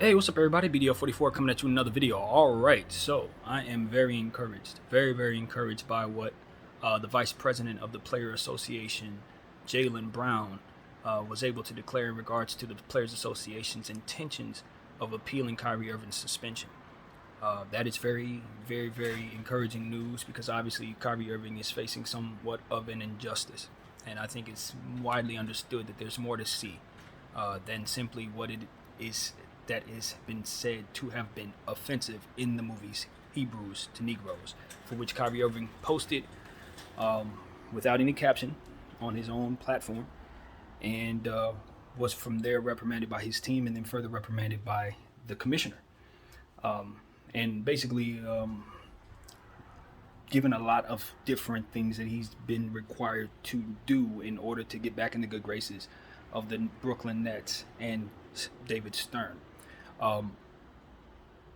Hey, what's up, everybody? BDO44 coming at you with another video. All right, so I am very encouraged, very encouraged by what the vice president of the Player Association, Jaylen Brown, was able to declare in regards to the Players Association's intentions of appealing Kyrie Irving's suspension. That is very encouraging news because obviously Kyrie Irving is facing somewhat of an injustice, and I think it's widely understood that there's more to see than simply what it is that has been said to have been offensive in the movies Hebrews to Negroes, for which Kyrie Irving posted without any caption on his own platform, and was from there reprimanded by his team and then further reprimanded by the commissioner. And basically given a lot of different things that he's been required to do in order to get back in the good graces of the Brooklyn Nets and David Stern.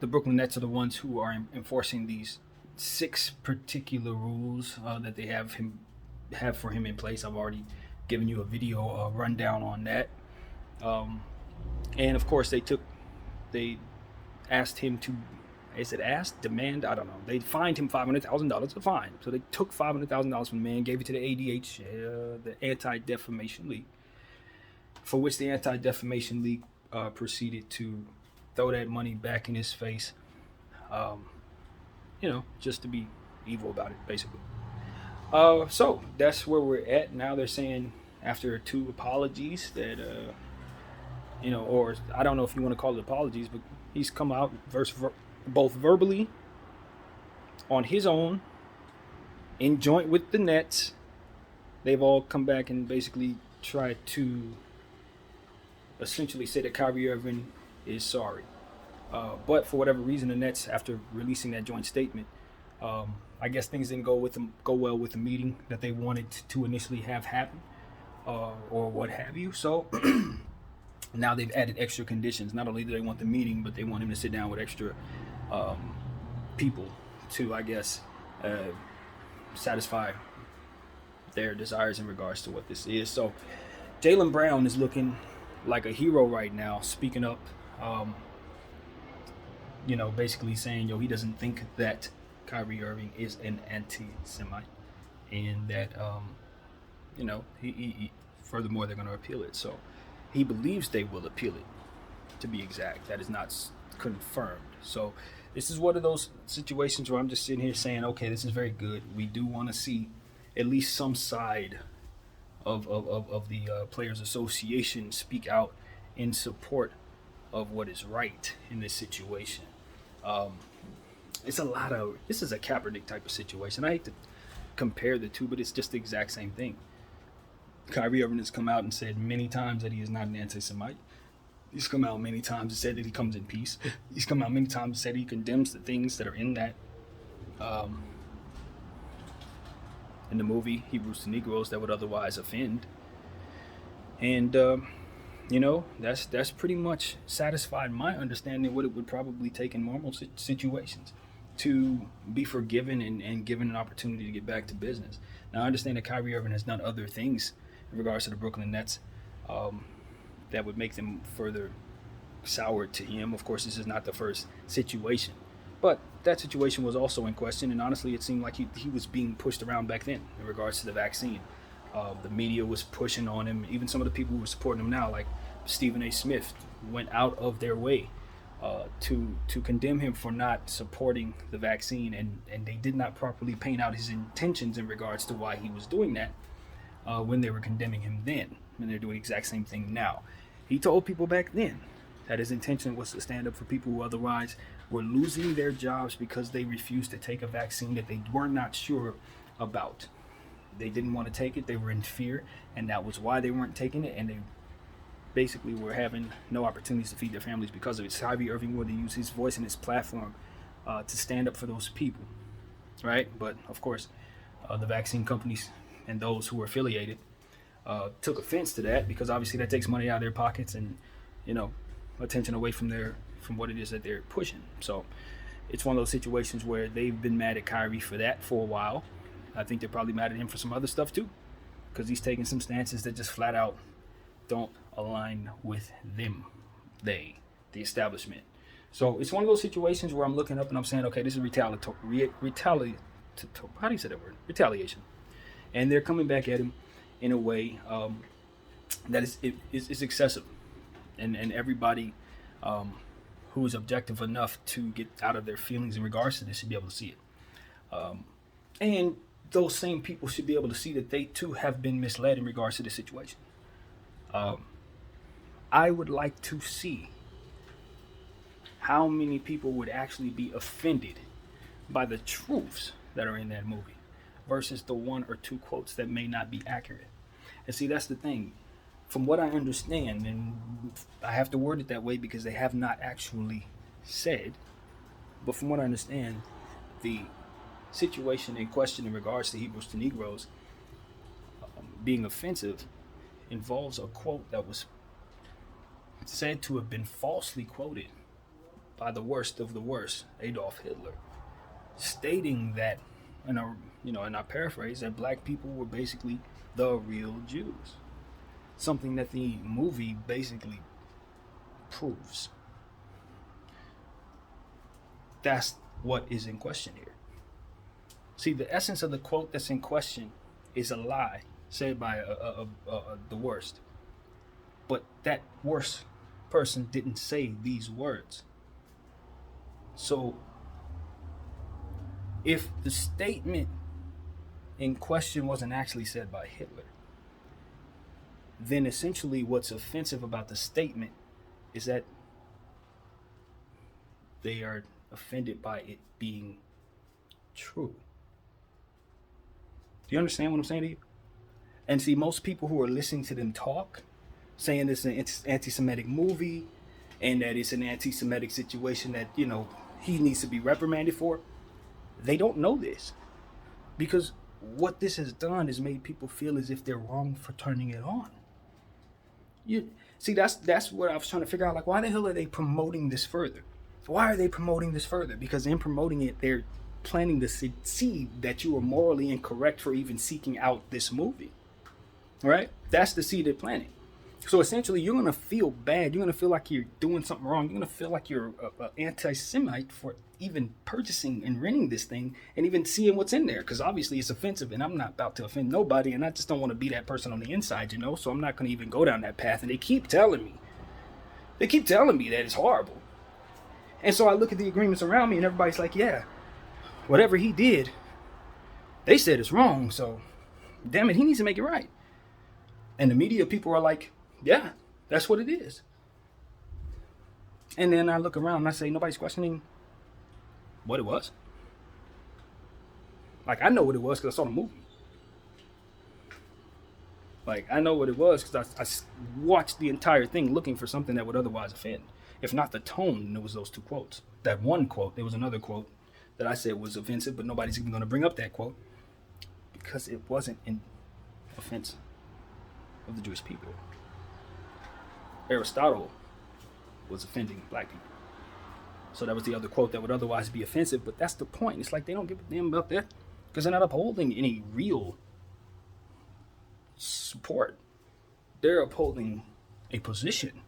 The Brooklyn Nets are the ones who are enforcing these 6 particular rules that they have for him in place. I've already given you a video rundown on that, and of course they asked him to. Is it asked? Demand? I don't know. They fined him $500,000 a fine. So they took $500,000 from the man, gave it to the ADH, the Anti-Defamation League, for which the Anti-Defamation League proceeded to throw that money back in his face, just to be evil about it, basically. So that's where we're at now. They're saying after 2 apologies that, or I don't know if you want to call it apologies, but he's come out both verbally on his own, in joint with the Nets. They've all come back and basically tried to essentially say that Kyrie Irving is sorry. But for whatever reason, the Nets, after releasing that joint statement, I guess things didn't go well with the meeting that they wanted to initially have happen, or what have you. So now they've added extra conditions. Not only do they want the meeting, but they want him to sit down with extra people to, I guess, satisfy their desires in regards to what this is. So Jaylen Brown is looking like a hero right now, speaking up, basically saying, he doesn't think that Kyrie Irving is an anti-Semite, and that, he furthermore, they're going to appeal it. So he believes they will appeal it, to be exact. That is not confirmed. So this is one of those situations where I'm just sitting here saying, okay, this is very good. We do want to see at least some side of the Players Association speak out in support of what is right in this situation. This is a Kaepernick type of situation. I hate to compare the two, but it's just the exact same thing. Kyrie Irving has come out and said many times that he is not an anti-Semite. He's come out many times and said that he comes in peace. He's come out many times and said he condemns the things that are in that, in the movie Hebrews to Negroes, that would otherwise offend. And that's pretty much satisfied my understanding of what it would probably take in normal situations to be forgiven and given an opportunity to get back to business. Now, I understand that Kyrie Irving has done other things in regards to the Brooklyn Nets that would make them further soured to him. Of course, this is not the first situation, but that situation was also in question, and honestly, it seemed like he was being pushed around back then in regards to the vaccine. The media was pushing on him. Even some of the people who are supporting him now, like Stephen A. Smith, went out of their way to condemn him for not supporting the vaccine, and they did not properly paint out his intentions in regards to why he was doing that when they were condemning him then, and they're doing the exact same thing now. He told people back then that his intention was to stand up for people who otherwise were losing their jobs because they refused to take a vaccine that they were not sure about. They didn't want to take it. They were in fear, and that was why they weren't taking it, and they basically were having no opportunities to feed their families because of it. Kyrie Irving wanted to use his voice and his platform to stand up for those people, right? But, of course, the vaccine companies and those who were affiliated took offense to that, because obviously that takes money out of their pockets and, attention away from what it is that they're pushing. So it's one of those situations where they've been mad at Kyrie for that for a while. I think they're probably mad at him for some other stuff too, because he's taking some stances that just flat out don't align with them. They the establishment. So it's one of those situations where I'm looking up and I'm saying, okay, this is how do you say that word? Retaliation. And they're coming back at him in a way that is excessive. And everybody who is objective enough to get out of their feelings in regards to this should be able to see it. And those same people should be able to see that they too have been misled in regards to this situation. I would like to see how many people would actually be offended by the truths that are in that movie versus the one or two quotes that may not be accurate. And see, that's the thing. From what I understand, and I have to word it that way because they have not actually said, but from what I understand, the situation in question in regards to Hebrews to Negroes being offensive involves a quote that was said to have been falsely quoted by the worst of the worst, Adolf Hitler, stating that, in a paraphrase, that black people were basically the real Jews. Something that the movie basically proves. That's what is in question here. See, the essence of the quote that's in question is a lie said by the worst. But that worst person didn't say these words. So, if the statement in question wasn't actually said by Hitler, then essentially what's offensive about the statement is that they are offended by it being true. Do you understand what I'm saying to you? And see, most people who are listening to them talk, saying it's an anti-Semitic movie and that it's an anti-Semitic situation that, he needs to be reprimanded for, they don't know this. Because what this has done is made people feel as if they're wrong for turning it on. See, that's what I was trying to figure out. Like, why the hell are they promoting this further? Why are they promoting this further? Because in promoting it, they're planting the seed that you are morally incorrect for even seeking out this movie. Right? That's the seed they're planting. So essentially, you're going to feel bad. You're going to feel like you're doing something wrong. You're going to feel like you're an anti-Semite for even purchasing and renting this thing and even seeing what's in there. Because obviously it's offensive and I'm not about to offend nobody. And I just don't want to be that person on the inside, So I'm not going to even go down that path. And they keep telling me that it's horrible. And so I look at the agreements around me and everybody's like, yeah, whatever he did, they said it's wrong. So, damn it, he needs to make it right. And the media people are like, yeah, that's what it is. And then I look around and I say, nobody's questioning what it was. Like, I know what it was because I saw the movie. Like, I know what it was because I watched the entire thing looking for something that would otherwise offend. If not the tone, then it was those two quotes. That one quote, there was another quote that I said was offensive, but nobody's even going to bring up that quote because it wasn't in offense of the Jewish people. Aristotle was offending black people. So that was the other quote that would otherwise be offensive, but that's the point. It's like they don't give a damn about that because they're not upholding any real support. They're upholding a position.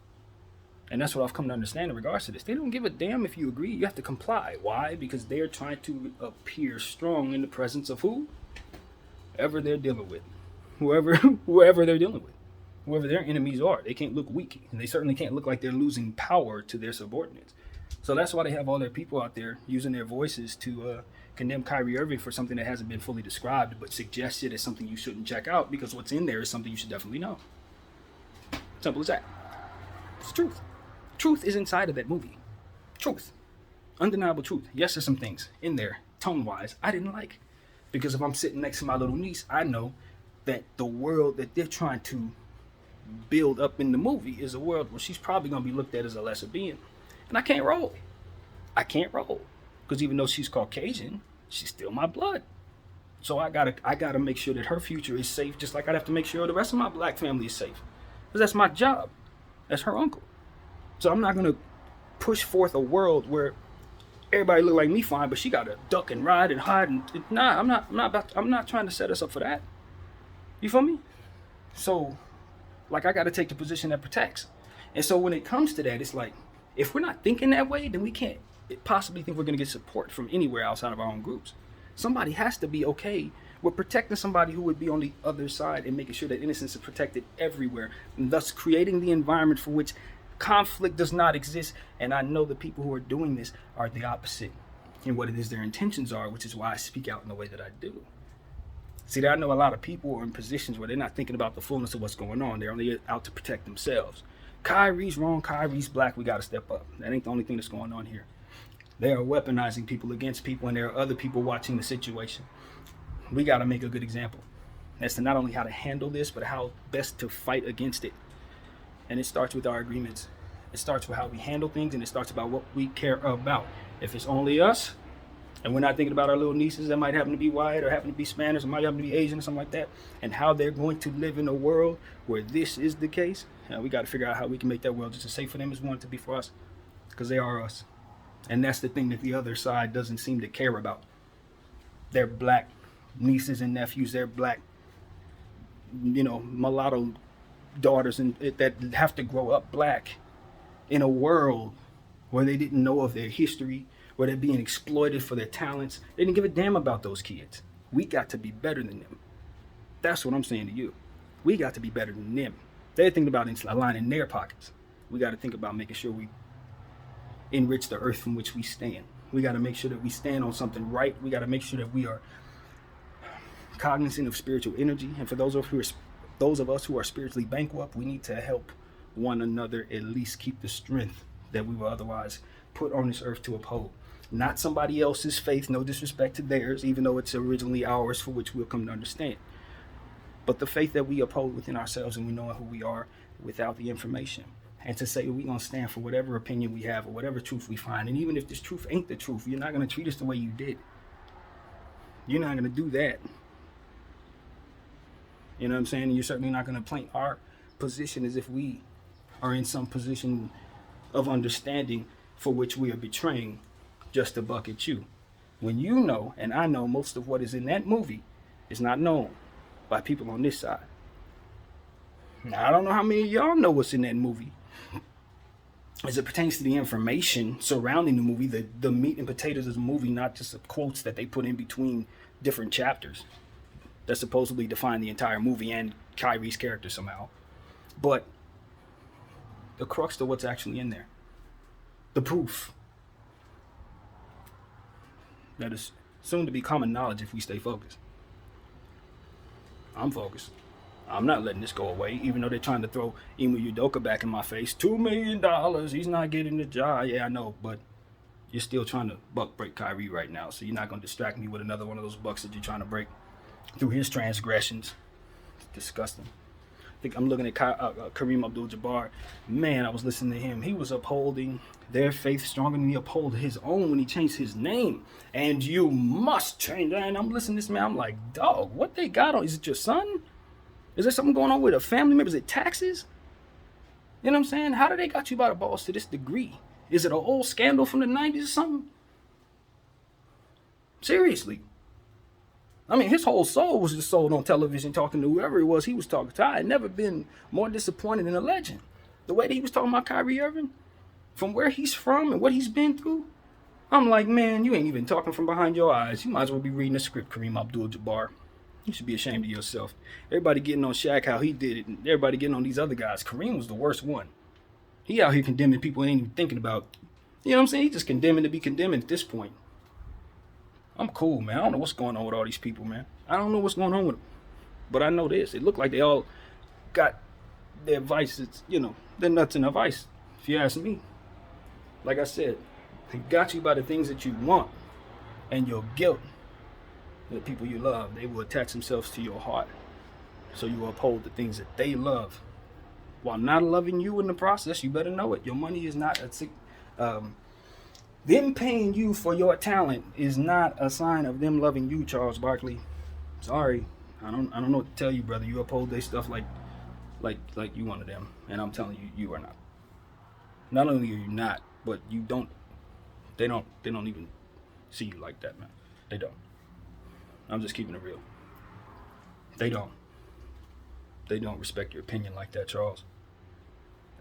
And that's what I've come to understand in regards to this. They don't give a damn if you agree. You have to comply. Why? Because they're trying to appear strong in the presence of who? Whoever they're dealing with. Whoever they're dealing with. Whoever their enemies are. They can't look weak. And they certainly can't look like they're losing power to their subordinates. So that's why they have all their people out there using their voices to condemn Kyrie Irving for something that hasn't been fully described, but suggest it as something you shouldn't check out because what's in there is something you should definitely know. Simple as that. It's truth. Truth is inside of that movie. Truth. Undeniable truth. Yes, there's some things in there, tone-wise, I didn't like. Because if I'm sitting next to my little niece, I know that the world that they're trying to build up in the movie is a world where she's probably going to be looked at as a lesser being. And I can't roll. Because even though she's Caucasian, she's still my blood. So I gotta make sure that her future is safe, just like I'd have to make sure the rest of my black family is safe. Because that's my job. That's her uncle. So I'm not gonna push forth a world where everybody look like me fine, but she gotta duck and ride and hide and I'm not trying to set us up for that. You feel me? So, like, I gotta take the position that protects. And so when it comes to that, it's like, If we're not thinking that way, then we can't possibly think we're going to get support from anywhere outside of our own groups. Somebody has to be okay with protecting somebody who would be on the other side and making sure that innocence is protected everywhere, and thus creating the environment for which conflict does not exist. And I know the people who are doing this are the opposite in what it is their intentions are, which is why I speak out in the way that I do. See, I know a lot of people are in positions where they're not thinking about the fullness of what's going on. They're only out to protect themselves. Kyrie's wrong, Kyrie's black, we got to step up. That ain't the only thing that's going on here. They are weaponizing people against people, and there are other people watching the situation. We got to make a good example as to not only how to handle this, but how best to fight against it. And it starts with our agreements. It starts with how we handle things, and it starts about what we care about. If it's only us, and we're not thinking about our little nieces that might happen to be white or happen to be Spanish or might happen to be Asian or something like that, and how they're going to live in a world where this is the case, we got to figure out how we can make that world just as safe for them as we want it to be for us, because they are us. And that's the thing that the other side doesn't seem to care about. Their black nieces and nephews, their black, mulatto daughters and that have to grow up black in a world where they didn't know of their history, where they're being exploited for their talents. They didn't give a damn about those kids. We got to be better than them. That's what I'm saying to you. We got to be better than them. They're thinking about lining their pockets. We got to think about making sure we enrich the earth from which we stand. We got to make sure that we stand on something right. We got to make sure that we are cognizant of spiritual energy. And for those of us who are spiritually bankrupt, we need to help one another at least keep the strength that we will otherwise put on this earth to uphold. Not somebody else's faith, no disrespect to theirs, even though it's originally ours, for which we'll come to understand. But the faith that we uphold within ourselves, and we know who we are without the information. And to say we're going to stand for whatever opinion we have or whatever truth we find. And even if this truth ain't the truth, you're not going to treat us the way you did. You're not going to do that. You know what I'm saying? And you're certainly not going to paint our position as if we are in some position of understanding for which we are betraying just to buck at you. When you know, and I know, most of what is in that movie is not known by people on this side. Now, I don't know how many of y'all know what's in that movie. As it pertains to the information surrounding the movie, the meat and potatoes of the movie, not just the quotes that they put in between different chapters that supposedly define the entire movie and Kyrie's character somehow. But the crux of what's actually in there, the proof, that is soon to be common knowledge if we stay focused. I'm focused. I'm not letting this go away, even though they're trying to throw Emu Udoka back in my face. $2 million, he's not getting the job. Yeah, I know, but you're still trying to buck break Kyrie right now, so you're not going to distract me with another one of those bucks that you're trying to break through his transgressions. It's disgusting. I think I'm looking at Kareem Abdul-Jabbar. Man, I was listening to him. He was upholding their faith stronger than he upholded his own when he changed his name. And you must change that. And I'm listening to this man. I'm like, dog, what they got on? Is it your son? Is there something going on with a family member? Is it taxes? You know what I'm saying? How do they got you by the balls to this degree? Is it an old scandal from the 90s or something? Seriously. I mean, his whole soul was just sold on television talking to whoever it was he was talking to. I had never been more disappointed in a legend. The way that he was talking about Kyrie Irving, from where he's from and what he's been through, I'm like, man, you ain't even talking from behind your eyes. You might as well be reading a script, Kareem Abdul-Jabbar. You should be ashamed of yourself. Everybody getting on Shaq how he did it, and everybody getting on these other guys. Kareem was the worst one. He out here condemning people he ain't even thinking about. You know what I'm saying? He just condemning to be condemning at this point. I'm cool, man. I don't know what's going on with all these people, man. I don't know what's going on with them. But I know this. It looked like they all got their vices, they're nuts in a vice, if you ask me. Like I said, they got you by the things that you want and your guilt. The people you love, they will attach themselves to your heart. So you will uphold the things that they love. While not loving you in the process, you better know it. Your money is not them paying you for your talent is not a sign of them loving you, Charles Barkley. Sorry. I don't know what to tell you, brother. You uphold their stuff like you one of them. And I'm telling you, you are not. Not only are you not, but they don't even see you like that, man. They don't. I'm just keeping it real. They don't respect your opinion like that, Charles.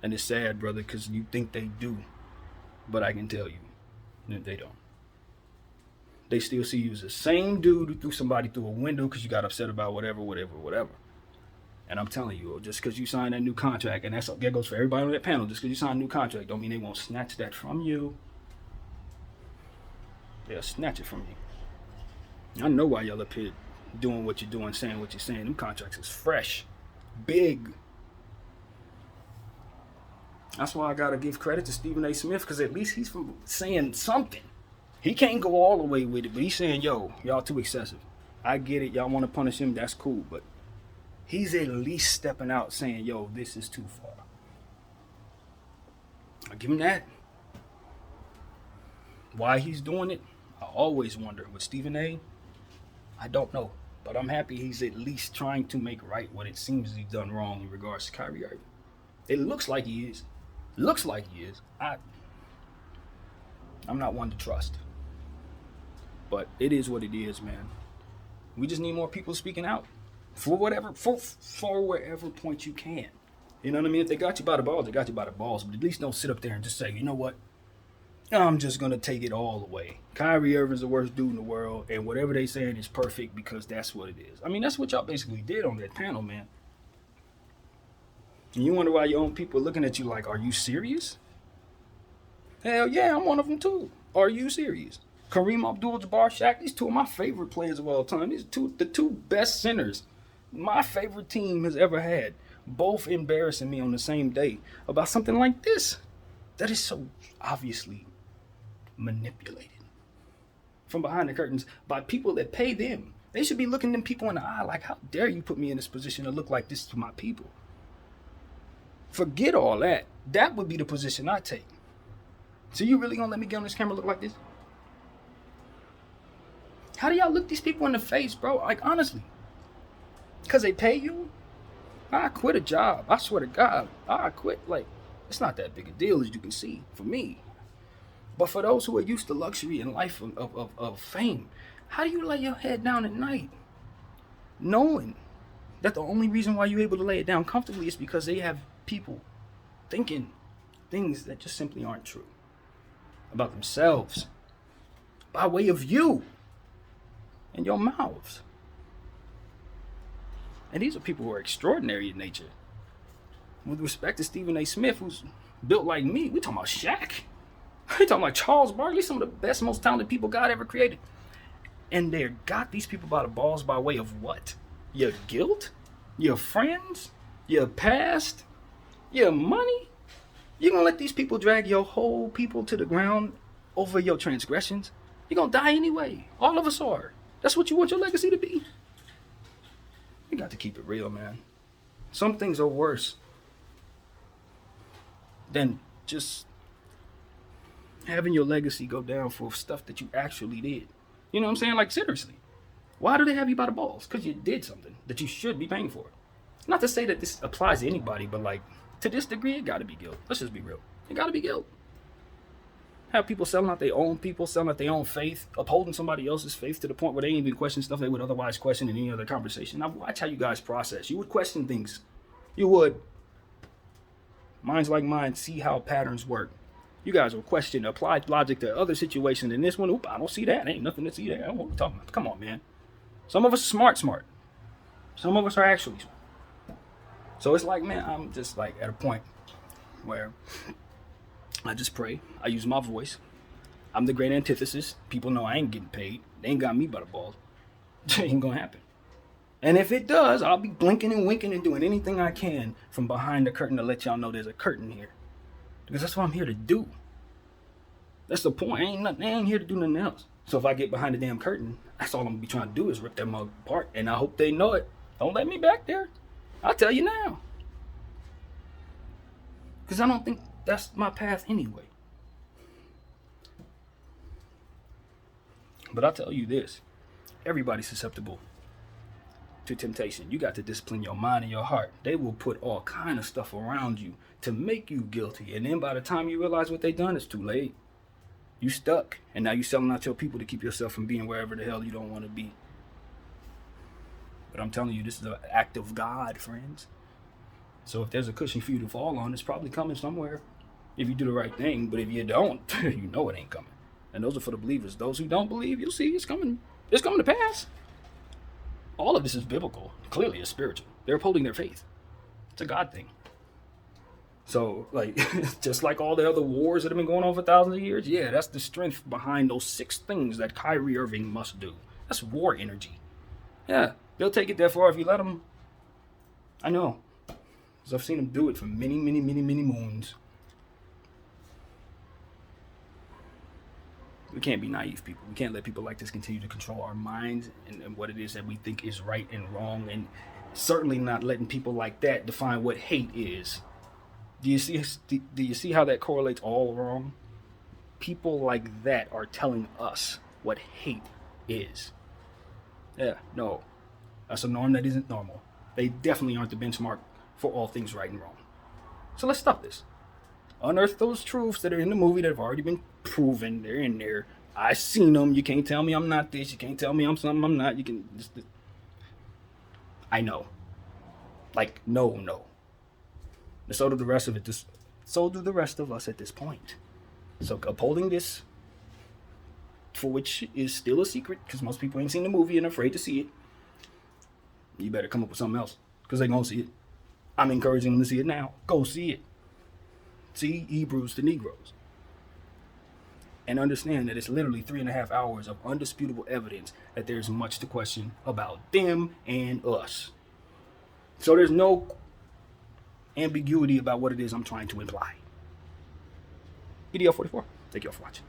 And it's sad, brother, because you think they do. But I can tell you that they don't. They still see you as the same dude who threw somebody through a window because you got upset about whatever. And I'm telling you, just because you signed that new contract, and that goes for everybody on that panel, just because you signed a new contract don't mean they won't snatch that from you. They'll snatch it from you. I know why y'all up here doing what you're doing, saying what you're saying. Them contracts is fresh, big. That's why I got to give credit to Stephen A. Smith, because at least he's from saying something. He can't go all the way with it, but he's saying, yo, y'all too excessive. I get it. Y'all want to punish him. That's cool. But he's at least stepping out saying, yo, this is too far. I give him that. Why he's doing it, I always wonder. With Stephen A., I don't know. But I'm happy he's at least trying to make right what it seems he's done wrong in regards to Kyrie Irving. It looks like he is. I'm not one to trust. But it is what it is, man. We just need more people speaking out. For whatever point you can. You know what I mean? If they got you by the balls, they got you by the balls. But at least don't sit up there and just say, you know what? I'm just going to take it all away. Kyrie Irving's the worst dude in the world. And whatever they saying is perfect because that's what it is. I mean, that's what y'all basically did on that panel, man. And you wonder why your own people are looking at you like, are you serious? Hell yeah, I'm one of them too. Are you serious? Kareem Abdul-Jabbar, Shaq, these two of my favorite players of all time. The two best centers my favorite team has ever had. Both embarrassing me on the same day about something like this. That is so obviously manipulated from behind the curtains by people that pay them. They should be looking them people in the eye like, how dare you put me in this position to look like this to my people? Forget all that. That would be the position I take. So you really gonna let me get on this camera look like this? How do y'all look these people in the face, bro? Like, honestly. Because they pay you? I quit a job. I swear to God. I quit. Like, it's not that big a deal as you can see for me. But for those who are used to luxury and life of fame, how do you lay your head down at night knowing that the only reason why you're able to lay it down comfortably is because they have people thinking things that just simply aren't true about themselves by way of you and your mouths? And these are people who are extraordinary in nature. With respect to Stephen A. Smith, who's built like me, we talking about Shaq. We talking about Charles Barkley, some of the best, most talented people God ever created. And they got these people by the balls by way of what? Your guilt? Your friends? Your past? Your money? You gonna let these people drag your whole people to the ground over your transgressions? You're gonna die anyway. All of us are. That's what you want your legacy to be. You got to keep it real, man. Some things are worse than just having your legacy go down for stuff that you actually did. You know what I'm saying? Like, seriously. Why do they have you by the balls? Because you did something that you should be paying for. Not to say that this applies to anybody, but like, to this degree, it got to be guilt. Let's just be real. It got to be guilt. Have people selling out their own people, selling out their own faith, upholding somebody else's faith to the point where they ain't even question stuff they would otherwise question in any other conversation. Now, watch how you guys process. You would question things. You would. Minds like mine see how patterns work. You guys will question applied logic to other situations. In this one, oop, I don't see that. Ain't nothing to see there. I don't know what we're talking about. Come on, man. Some of us are smart. Some of us are actually smart. So it's like, man, I'm just like at a point where I just pray. I use my voice. I'm the great antithesis. People know I ain't getting paid. They ain't got me by the balls. It ain't gonna happen. And if it does, I'll be blinking and winking and doing anything I can from behind the curtain to let y'all know there's a curtain here. Because that's what I'm here to do. That's the point. I ain't here to do nothing else. So if I get behind the damn curtain, that's all I'm gonna be trying to do is rip that mug apart. And I hope they know it. Don't let me back there. I'll tell you now. Because I don't think that's my path anyway. But I'll tell you this. Everybody's susceptible to temptation. You got to discipline your mind and your heart. They will put all kind of stuff around you to make you guilty. And then by the time you realize what they done, it's too late. You stuck. And now you selling out your people to keep yourself from being wherever the hell you don't want to be. But I'm telling you, this is an act of God, friends. So if there's a cushion for you to fall on, it's probably coming somewhere. if you do the right thing. But if you don't, you know it ain't coming. And those are for the believers. Those who don't believe, you'll see it's coming. It's coming to pass. All of this is biblical. Clearly, it's spiritual. They're upholding their faith. It's a God thing. So, like, just like all the other wars that have been going on for thousands of years, yeah, that's the strength behind those 6 things that Kyrie Irving must do. That's war energy. Yeah, they'll take it that far if you let them. I know. Because I've seen them do it for many, many, many, many moons. We can't be naive people. We can't let people like this continue to control our minds and what it is that we think is right and wrong. And certainly not letting people like that define what hate is. Do you see how that correlates all wrong? People like that are telling us what hate is. Yeah, no. That's a norm that isn't normal. They definitely aren't the benchmark for all things right and wrong. So let's stop this. Unearth those truths that are in the movie that have already been proven. They're in there. I've seen them. You can't tell me I'm not this. You can't tell me I'm something I'm not. You can just... I know. Like, no. And so do the rest of it. So do the rest of us at this point. So upholding this, for which is still a secret, because most people ain't seen the movie and are afraid to see it, you better come up with something else, because they're going to see it. I'm encouraging them to see it now. Go see it. See Hebrews to Negroes. And understand that it's literally 3.5 hours of undisputable evidence that there's much to question about them and us. So there's no ambiguity about what it is I'm trying to imply. EDL 44. Thank you all for watching.